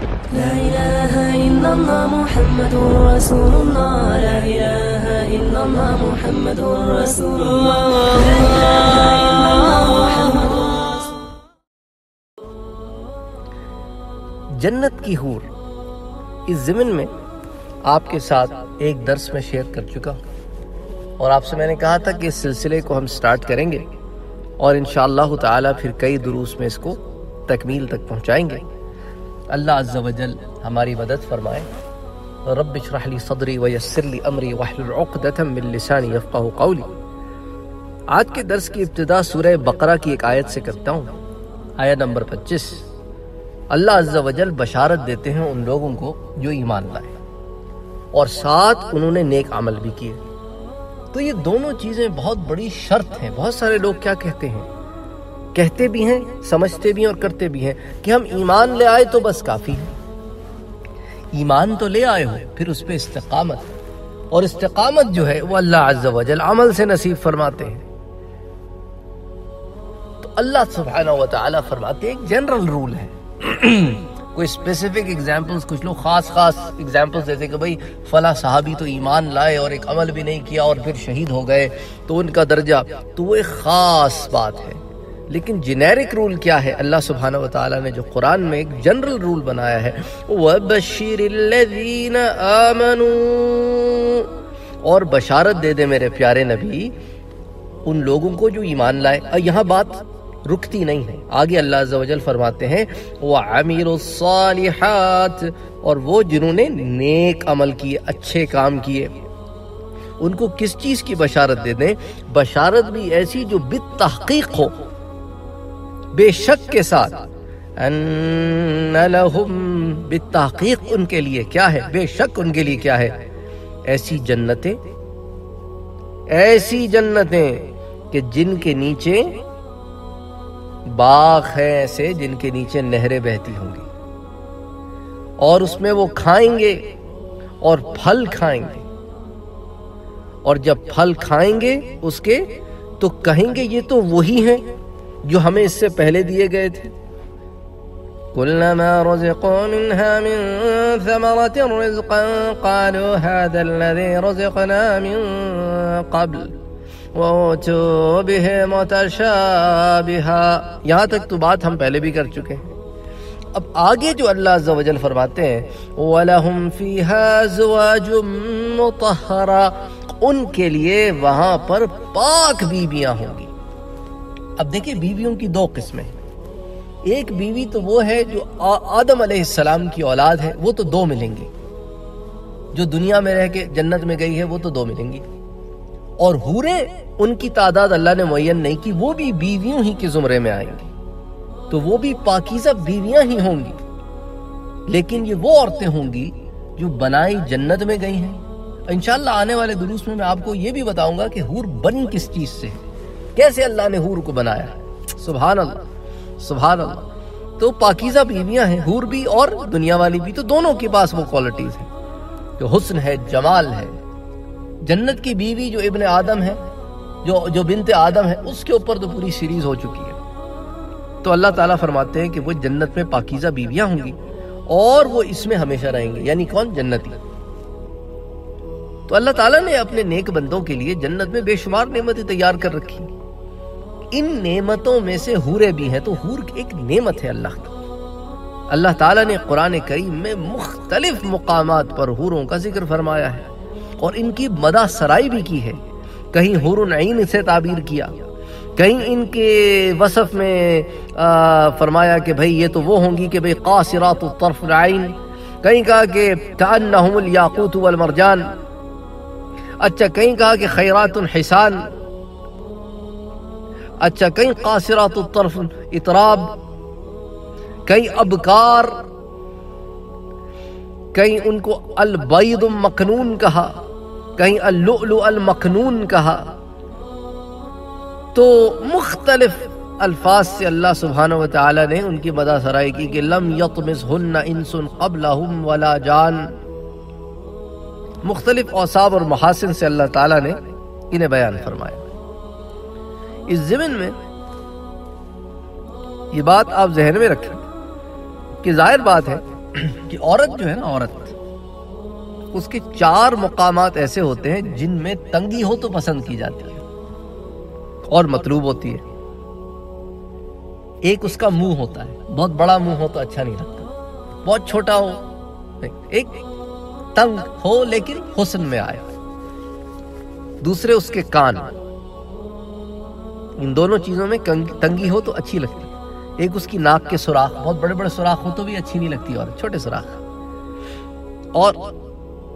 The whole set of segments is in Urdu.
لا إله إلا الله محمد رسول الله لا إله إلا الله محمد رسول الله لا إله إلا الله محمد جنت کی حور اس ضمن میں آپ کے ساتھ ایک درس میں شیئر کر چکا ہوں، اور آپ سے میں نے کہا تھا کہ اس سلسلے کو ہم سٹارٹ کریں گے اور انشاءاللہ تعالی پھر کئی دروس میں اس کو تکمیل تک پہنچائیں گے۔ اللہ عز و جل ہماری مدد فرمائے۔ رب اشرح لی صدری ویسر لی امری واحلل عقدۃ من لسانی یفقہوا قولی۔ آج کے درس کی ابتدا سورہ بقرہ کی ایک آیت سے کرتا ہوں، آیت نمبر 25۔ اللہ عز و جل بشارت دیتے ہیں ان لوگوں کو جو ایمان لائے اور ساتھ انہوں نے نیک عمل بھی کیے۔ تو یہ دونوں چیزیں بہت بڑی شرط ہیں۔ بہت سارے لوگ کیا کہتے ہیں، کہتے بھی ہیں، سمجھتے بھی ہیں اور کرتے بھی ہیں کہ ہم ایمان لے آئے تو بس کافی ہے۔ ایمان تو لے آئے ہو، پھر اس پہ استقامت، اور استقامت جو ہے وہ اللہ عز و جل عمل سے نصیب فرماتے ہیں۔ تو اللہ سبحانہ و تعالیٰ فرماتے ہیں ایک جنرل رول ہے، کوئی اسپیسیفک ایگزامپلز، کچھ لوگ خاص ایگزامپلز دیتے کہ بھئی فلاں صحابی تو ایمان لائے اور ایک عمل بھی نہیں کیا اور پھر شہید ہو گئے تو ان کا درجہ، تو وہ ایک خاص بات ہے۔ لیکن جنیرک رول کیا ہے؟ اللہ سبحانہ و تعالیٰ نے جو قرآن میں ایک جنرل رول بنایا ہے، وَبَشِّرِ الَّذِينَ آمَنُوا، اور بشارت دے دے میرے پیارے نبی ان لوگوں کو جو ایمان لائے۔ اور یہاں بات رکتی نہیں ہے، آگے اللہ عز و جل فرماتے ہیں وَعَمِلُوا الصَّالِحَاتِ، اور وہ جنہوں نے نیک عمل کیے، اچھے کام کیے، ان کو کس چیز کی بشارت دے دیں؟ بشارت بھی ایسی جو بالتحقیق ہو، بے شک کے ساتھ، ان لہم، بالتحقیق ان کے لیے کیا ہے؟ بے شک ان کے لیے کیا ہے؟ ایسی جنتیں کہ جن کے نیچے باغ ہیں، ایسے جن کے نیچے نہریں بہتی ہوں گی، اور اس میں وہ کھائیں گے اور پھل کھائیں گے، اور جب پھل کھائیں گے اس کے تو کہیں گے یہ تو وہی ہیں جو ہمیں اس سے پہلے دیے گئے تھے۔ كُلَّمَا رُزِقُوا مِنْهَا مِنْ ثَمَرَةٍ رِزْقًا قَالُوا هَذَا الَّذِي رُزِقْنَا مِنْ قَبْلُ وَأُوتُوا بِهِ مُتَشَابِهًا، یہاں تک تو بات ہم پہلے بھی کر چکے ہیں۔ اب آگے جو اللہ عز و جل فرماتے ہیں وَلَهُمْ فِيهَا أَزْوَاجٌ مُطَهَّرَةٌ، ان کے لیے وہاں پر پاک بیویاں ہوں گی۔ اب دیکھیں بیویوں کی دو قسمیں ہیں، ایک بیوی تو وہ ہے جو آدم علیہ السلام کی اولاد ہے، وہ تو دو ملیں گی، جو دنیا میں رہ کے جنت میں گئی ہے وہ تو دو ملیں گی، اور حوریں ان کی تعداد اللہ نے معین نہیں کی، وہ بھی بیویوں ہی کے زمرے میں آئیں گی، تو وہ بھی پاکیزہ بیویاں ہی ہوں گی، لیکن یہ وہ عورتیں ہوں گی جو بنائی جنت میں گئی ہیں۔ انشاءاللہ آنے والے دروس میں آپ کو یہ بھی بتاؤں گا کہ حور بن کس چیز سے ہے، کیسے اللہ نے حور کو بنایا ہے۔ سبحان اللہ، سبحان اللہ۔ تو پاکیزہ بیویاں ہیں، حور بھی اور دنیا والی بھی، تو دونوں کے پاس وہ کوالٹیز ہیں، جو حسن ہے، جمال ہے۔ جنت کی بیوی جو ابن آدم ہے، جو بنت آدم ہے، اس کے اوپر تو پوری سیریز ہو چکی ہے۔ تو اللہ تعالیٰ فرماتے ہیں کہ وہ جنت میں پاکیزہ بیویاں ہوں گی اور وہ اس میں ہمیشہ رہیں گے، یعنی کون؟ جنتی۔ تو اللہ تعالیٰ نے اپنے نیک بندوں کے لیے جنت میں بے شمار نعمتیں تیار کر رکھی ہیں۔ ان نعمتوں میں سے حوریں بھی ہیں، تو حور ایک نعمت ہے اللہ کی۔ اللہ تعالیٰ نے قرآن کریم میں مختلف مقامات پر حوروں کا ذکر فرمایا ہے اور ان کی مدح سرائی بھی کی ہے۔ کہیں حور عین سے تعبیر کیا، کہیں ان کے وصف میں فرمایا کہ بھئی یہ تو وہ ہوں گی کہ بھئی قاصرات الطرف العین، کہیں کہا کہ کأنہم الیاقوت والمرجان، اچھا کہیں کہا کہ خیرات حسان، اچھا کہیں قاصرات الطرف اطراب، کہیں ابکار، کہیں ان کو البید مکنون کہا، کہیں اللؤلؤ المکنون کہا۔ تو مختلف الفاظ سے اللہ سبحانہ و تعالی نے ان کی مدح سرائی کی کہ لم یطمثہن انس قبلہم ولا جان۔ مختلف اوصاف اور محاسن سے اللہ تعالیٰ نے انہیں بیان فرمایا۔ اس ضمن میں یہ بات آپ ذہن میں رکھیں کہ ظاہر بات ہے کہ عورت جو ہے نا، عورت اس کے 4 مقامات ایسے ہوتے ہیں جن میں تنگی ہو تو پسند کی جاتی ہے اور مطلوب ہوتی ہے۔ ایک اس کا منہ ہوتا ہے، بہت بڑا منہ ہو تو اچھا نہیں لگتا، بہت چھوٹا ہو نہیں، ایک تنگ ہو لیکن حسن میں آئے۔ دوسرے اس کے کان، ان دونوں چیزوں میں تنگی ہو تو اچھی لگتی ہے۔ ایک اس کی ناک کے سوراخ، بہت بڑے بڑے سوراخ ہو تو بھی اچھی نہیں لگتی، اور چھوٹے سوراخ۔ اور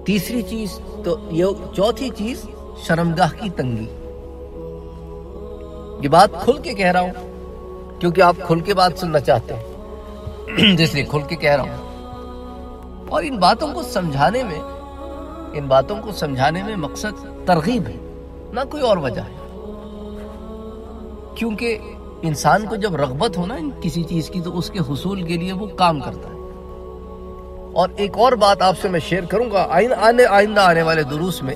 تیسری چیز تو یہ، چوتھی چیز شرمگاہ کی تنگی۔ یہ بات کھل کے کہہ رہا ہوں کیونکہ آپ کھل کے بات سننا چاہتے ہیں، جس لیے کھل کے کہہ رہا ہوں۔ اور ان باتوں کو سمجھانے میں مقصد ترغیب ہے، نہ کوئی اور وجہ ہے۔ کیونکہ انسان کو جب رغبت ہو نا کسی چیز کی تو اس کے حصول کے لیے وہ کام کرتا ہے۔ اور ایک اور بات آپ سے میں شیئر کروں گا آئندہ آنے والے دروس میں،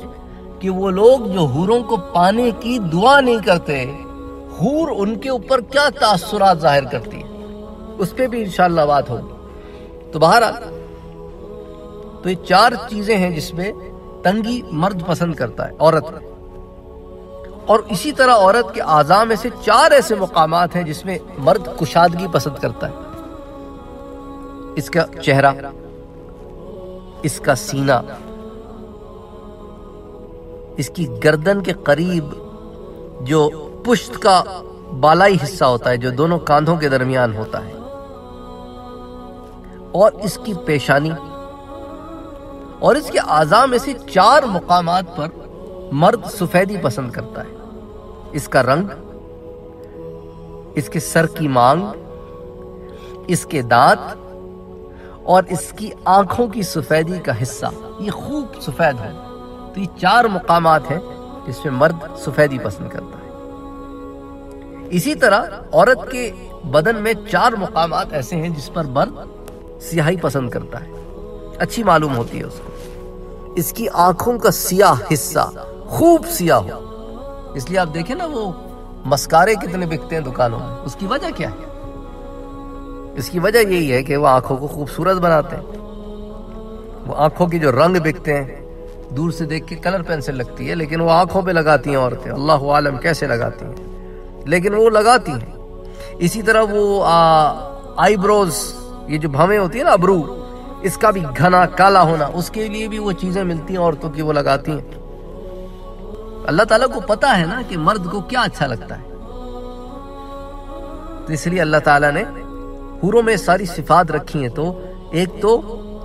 کہ وہ لوگ جو حوروں کو پانے کی دعا نہیں کرتے، حور ان کے اوپر کیا تاثرات ظاہر کرتی ہے، اس پہ بھی انشاءاللہ بات ہوگی۔ تو بہرحال تو یہ 4 چیزیں ہیں جس میں تنگی مرد پسند کرتا ہے، عورت۔ اور اسی طرح عورت کے اعضاء میں سے 4 ایسے مقامات ہیں جس میں مرد کشادگی پسند کرتا ہے۔ اس کا چہرہ، اس کا سینہ، اس کی گردن کے قریب جو پشت کا بالائی حصہ ہوتا ہے، جو دونوں کاندھوں کے درمیان ہوتا ہے، اور اس کی پیشانی۔ اور اس کے اعضاء میں سے 4 مقامات پر مرد سفیدی پسند کرتا ہے۔ اس کا رنگ، اس کے سر کی مانگ، اس کے دانت، اور اس کی آنکھوں کی سفیدی کا حصہ، یہ خوب سفید ہے۔ تو یہ 4 مقامات ہیں جس میں مرد سفیدی پسند کرتا ہے۔ اسی طرح عورت کے بدن میں 4 مقامات ایسے ہیں جس پر مرد سیاہی پسند کرتا ہے، اچھی معلوم ہوتی ہے اس کو۔ اس کی آنکھوں کا سیاہ حصہ خوب سیاہ ہو۔ اس لیے آپ دیکھیں نا وہ مسکارے کتنے بکتے ہیں دکانوں میں، اس کی وجہ کیا ہے؟ اس کی وجہ یہی ہے کہ وہ آنکھوں کو خوبصورت بناتے ہیں۔ وہ آنکھوں کی جو رنگ بکتے ہیں، دور سے دیکھ کے کلر پینسل لگتی ہے، لیکن وہ آنکھوں پہ لگاتی ہیں عورتیں، اللہ عالم کیسے لگاتی ہیں، لیکن وہ لگاتی ہیں۔ اسی طرح وہ آئی بروز، یہ جو بھویں ہوتی ہیں نا، ابرو، اس کا بھی گھنا کالا ہونا، اس کے لیے بھی وہ چیزیں ملتی ہیں عورتوں کی، وہ لگاتی ہیں۔ اللہ تعالیٰ کو پتا ہے نا کہ مرد کو کیا اچھا لگتا ہے، تو اس لیے اللہ تعالیٰ نے حوروں میں ساری صفات رکھی ہیں۔ تو ایک تو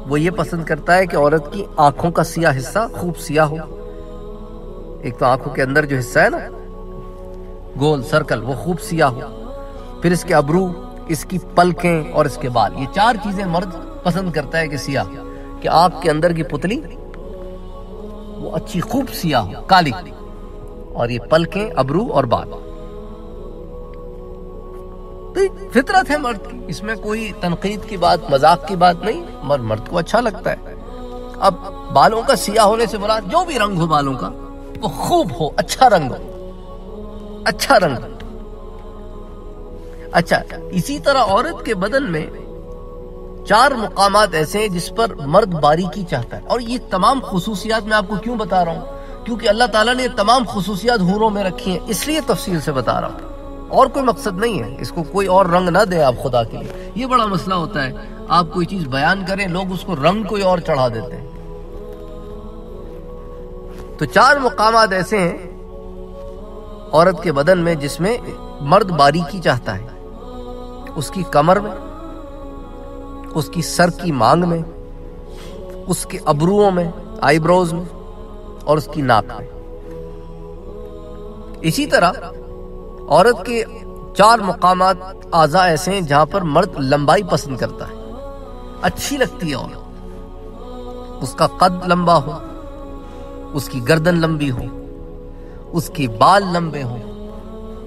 وہ یہ پسند کرتا ہے کہ عورت کی آنکھوں کا سیاہ حصہ خوب سیاہ ہو۔ ایک تو آنکھوں کے اندر جو حصہ ہے نا، گول سرکل، وہ خوب سیاہ ہو۔ پھر اس کے ابرو، اس کی پلکیں اور اس کے بال، یہ 4 چیزیں مرد پسند کرتا ہے کہ سیاہ، کہ آنکھ کے اندر کی پتلی وہ اچھی خوب سیاہ ہو، کالی، اور یہ پلکیں، ابرو اور بال۔ تو فطرت ہے مرد کی، اس میں کوئی تنقید کی بات، مذاق کی بات نہیں، مرد کو اچھا لگتا ہے۔ اب بالوں کا سیاہ ہونے سے مراد جو بھی رنگ ہو بالوں کا، وہ خوب ہو، اچھا رنگ ہو، اچھا رنگ ہو۔ اچھا، اسی طرح عورت کے بدن میں 4 مقامات ایسے ہیں جس پر مرد باریکی چاہتا ہے۔ اور یہ تمام خصوصیات میں آپ کو کیوں بتا رہا ہوں؟ کیونکہ اللہ تعالیٰ نے یہ تمام خصوصیات حوروں میں رکھی ہیں، اس لیے تفصیل سے بتا رہا ہوں، اور کوئی مقصد نہیں ہے۔ اس کو کوئی اور رنگ نہ دیں آپ خدا کے لیے، یہ بڑا مسئلہ ہوتا ہے۔ آپ کوئی چیز بیان کریں، لوگ اس کو رنگ کوئی اور چڑھا دیتے ہیں۔ تو 4 مقامات ایسے ہیں عورت کے بدن میں جس میں مرد باریکی چاہتا ہے، اس کی کمر میں، اس کی سر کی مانگ میں، اس کے ابروؤں میں، آئی بروز میں، اور اس کی ناک میں۔ اسی طرح عورت کے 4 مقامات اعضاء ایسے ہیں جہاں پر مرد لمبائی پسند کرتا ہے، اچھی لگتی ہے عورت، اس کا قد لمبا ہو، اس کی گردن لمبی ہو، اس کے بال لمبے ہوں،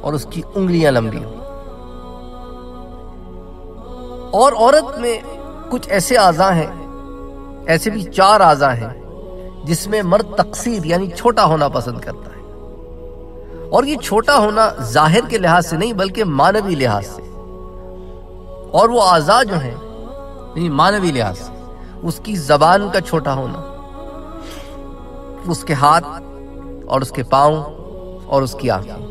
اور اس کی انگلیاں لمبی ہوں۔ اور عورت میں کچھ ایسے اعضاء ہیں، ایسے بھی 4 اعضاء ہیں جس میں مرد تقصیر یعنی چھوٹا ہونا پسند کرتا ہے۔ اور یہ چھوٹا ہونا ظاہر کے لحاظ سے نہیں بلکہ معنوی لحاظ سے، اور وہ اعضاء جو ہیں یعنی معنوی لحاظ سے، اس کی زبان کا چھوٹا ہونا، اس کے ہاتھ اور اس کے پاؤں اور اس کی آنکھیں.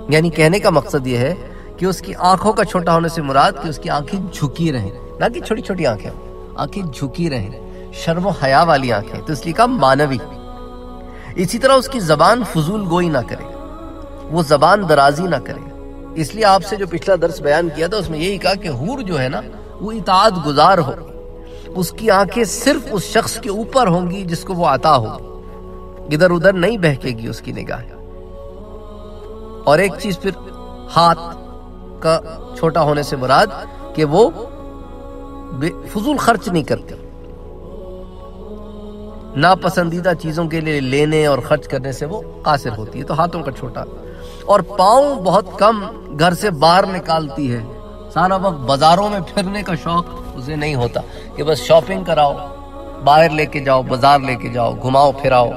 یعنی کہنے کا مقصد یہ ہے کہ اس کی آنکھوں کا چھوٹا ہونے سے مراد کہ اس کی آنکھیں جھکی رہیں، نہ کہ چھوٹی چھوٹی آنکھیں، آنکھیں جھکی رہیں، شرم و حیا والی آنکھیں، تو اس لیے کہا مانوی. اسی طرح اس کی زبان فضول گوئی نہ کرے، وہ زبان درازی نہ کرے. اس لیے آپ سے جو پچھلا درس بیان کیا تھا اس میں یہی کہا کہ حور جو ہے نا وہ اطاعت گزار ہو، اس کی آنکھیں صرف اس شخص کے اوپر ہوں گی جس کو وہ عطا ہوگی، ادھر ادھر نہیں بہکے گی اس کی نگاہ. اور ایک چیز پھر ہاتھ کا چھوٹا ہونے سے مراد کہ وہ فضول خرچ نہیں کرتے، ناپسندیدہ چیزوں کے لیے لینے اور خرچ کرنے سے وہ قاصر ہوتی ہے، تو ہاتھوں کا چھوٹا. اور پاؤں بہت کم گھر سے باہر نکالتی ہے، سارا وقت بازاروں میں پھرنے کا شوق اسے نہیں ہوتا کہ بس شاپنگ کراؤ، باہر لے کے جاؤ، بازار لے کے جاؤ، گھماؤ پھراؤ.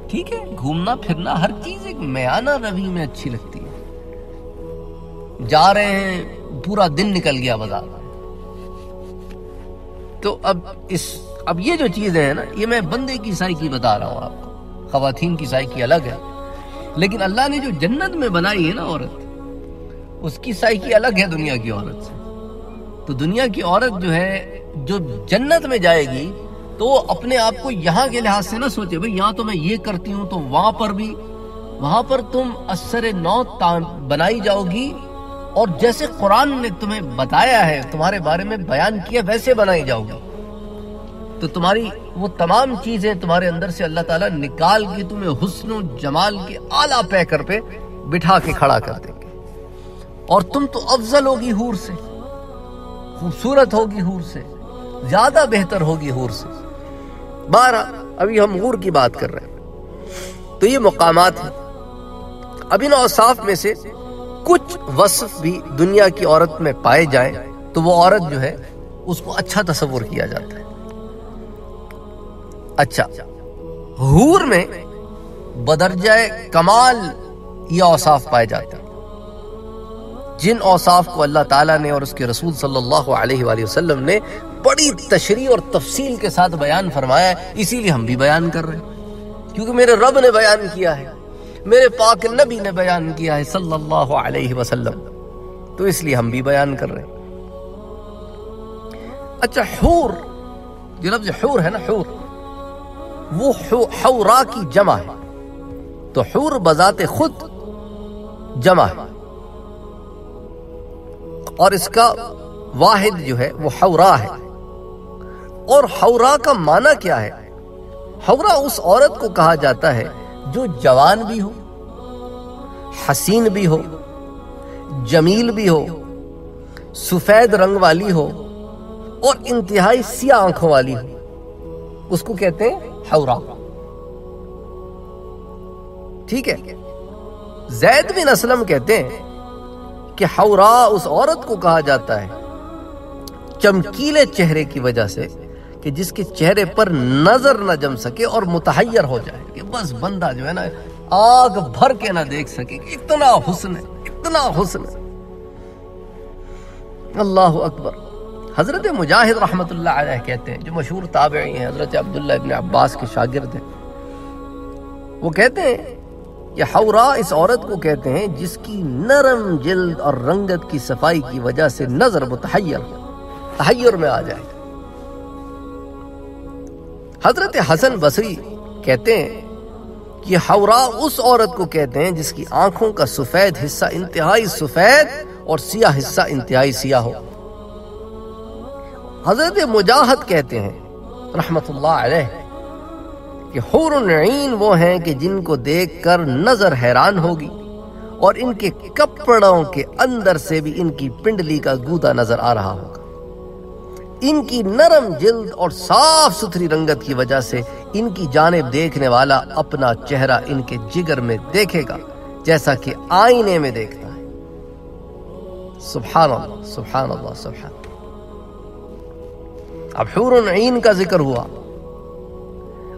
ٹھیک ہے، گھومنا پھرنا ہر چیز ایک میانہ روی میں اچھی لگتی ہے. جا رہے ہیں، پورا دن نکل گیا بازار میں. تو اب یہ جو چیزیں ہیں نا، یہ میں بندے کی سائیکی بتا رہا ہوں آپ کو، خواتین کی سائیکی الگ ہے. لیکن اللہ نے جو جنت میں بنائی ہے نا عورت، اس کی سائیکی الگ ہے دنیا کی عورت سے. تو دنیا کی عورت جو ہے، جو جنت میں جائے گی تو وہ اپنے آپ کو یہاں کے لحاظ سے نہ سوچے بھئی یہاں تو میں یہ کرتی ہوں تو وہاں پر بھی، وہاں پر تم اثر نو بنائی جاؤ گی، اور جیسے قرآن نے تمہیں بتایا ہے، تمہارے بارے میں بیان کیا، ویسے بنائی جاؤ گی. تو تمہاری وہ تمام چیزیں تمہارے اندر سے اللہ تعالیٰ نکال کے تمہیں حسن و جمال کے اعلیٰ پیکر پہ بٹھا کے کھڑا کر دیں گے. اور تم تو افضل ہوگی حور سے، خوبصورت ہوگی حور سے، زیادہ بہتر ہوگی حور سے. بارہ ابھی ہم حور کی بات کر رہے ہیں. تو یہ مقامات ہیں. اب ان اوصاف میں سے کچھ وصف بھی دنیا کی عورت میں پائے جائیں تو وہ عورت جو ہے اس کو اچھا تصور کیا جاتا ہے. اچھا، حور میں بدرجہ کمال یہ اوصاف پائے جاتے ہیں جن اوصاف کو اللہ تعالیٰ نے اور اس کے رسول صلی اللہ علیہ وآلہ وسلم نے بڑی تشریح اور تفصیل کے ساتھ بیان فرمایا ہے. اسی لیے ہم بھی بیان کر رہے ہیں، کیونکہ میرے رب نے بیان کیا ہے، میرے پاک نبی نے بیان کیا ہے صلی اللہ علیہ وسلم، تو اس لیے ہم بھی بیان کر رہے ہیں. اچھا، حور جو لفظ حور ہے نا، حور وہ حورا کی جمع ہے. تو حور بذات خود جمع ہے، اور اس کا واحد جو ہے وہ حورا ہے. اور حورا کا معنی کیا ہے؟ حورا اس عورت کو کہا جاتا ہے جو جوان بھی ہو، حسین بھی ہو، جمیل بھی ہو، سفید رنگ والی ہو، اور انتہائی سیاہ آنکھوں والی ہو. اس کو کہتے ہیں حورا. ٹھیک ہے. زید بن اسلم کہتے ہیں کہ حورا اس عورت کو کہا جاتا ہے چمکیلے چہرے کی وجہ سے کہ جس کے چہرے پر نظر نہ جم سکے اور متحیر ہو جائے، کہ بس بندہ جو ہے نا آگ بھر کے نہ دیکھ سکے، اتنا حسن ہے، اتنا حسن ہے. اللہ اکبر. حضرت مجاہد رحمت اللہ علیہ کہتے ہیں، جو مشہور تابعی ہیں، حضرت عبداللہ ابن عباس کے شاگرد ہیں، وہ کہتے ہیں کہ حورا اس عورت کو کہتے ہیں جس کی نرم جلد اور رنگت کی صفائی کی وجہ سے نظر تحیر میں آ جائے. حضرت حسن بصری کہتے ہیں کہ حورا اس عورت کو کہتے ہیں جس کی آنکھوں کا سفید حصہ انتہائی سفید اور سیاہ حصہ انتہائی سیاہ ہو. حضرت مجاہد کہتے ہیں رحمت اللہ علیہ کہ حور العین وہ ہیں کہ جن کو دیکھ کر نظر حیران ہوگی، اور ان کے کپڑوں کے اندر سے بھی ان کی پنڈلی کا گودا نظر آ رہا ہوگا. ان کی نرم جلد اور صاف ستھری رنگت کی وجہ سے ان کی جانب دیکھنے والا اپنا چہرہ ان کے جگر میں دیکھے گا جیسا کہ آئینے میں دیکھتا ہے. سبحان اللہ، سبحان اللہ، سبحان اللہ. اب حور العین کا ذکر ہوا.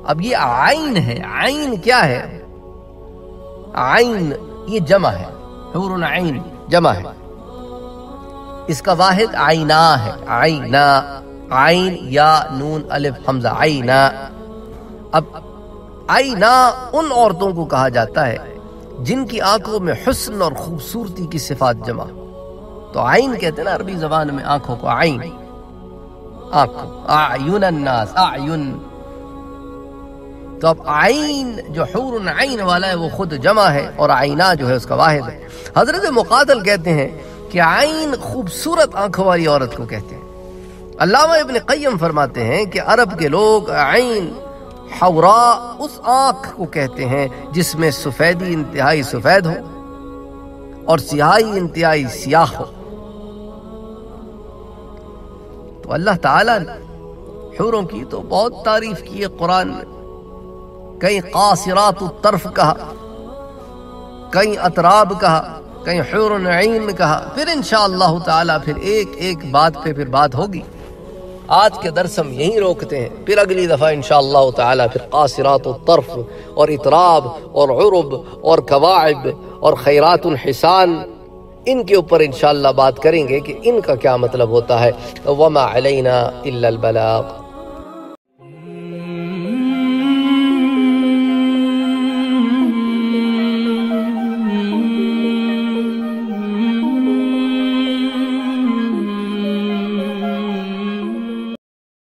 اب یہ عین ہے. عین کیا ہے؟ عین یہ جمع ہے، حور العین جمع ہے. اس کا واحد عینا ہے. عینا، عین یا نون الف حمزہ عینا. اب عینا ان عورتوں کو کہا جاتا ہے جن کی آنکھوں میں حسن اور خوبصورتی کی صفات جمع. تو عین کہتے ہیں نا عربی زبان میں آنکھوں کو، عین آنکھوں، اعین الناس اعین. تو اب عین جو حور عین والا ہے وہ خود جمع ہے اور عینا جو ہے اس کا واحد ہے. حضرت مقاتل کہتے ہیں کہ عین خوبصورت آنکھوں والی عورت کو کہتے ہیں. علامہ ابن قیم فرماتے ہیں کہ عرب کے لوگ عین حوراء اس آنکھ کو کہتے ہیں جس میں سفیدی انتہائی سفید ہو اور سیاہی انتہائی سیاہ ہو. تو اللہ تعالیٰ نے حوروں کی تو بہت تعریف کی ہے قرآن میں. کہیں قاصرات الطرف کہا، کہیں اطراب کہا، کہیں حور عین کہا. پھر انشاءاللہ تعالیٰ پھر ایک ایک بات پہ پھر بات ہوگی. آج کے درس ہم یہیں روکتے ہیں، پھر اگلی دفعہ انشاءاللہ تعالیٰ پھر قاصرات الطرف اور اطراب اور عرب اور کواعب اور خیرات الحسان ان کے اوپر انشاءاللہ بات کریں گے کہ ان کا کیا مطلب ہوتا ہے. وما علینا الا البلاغ.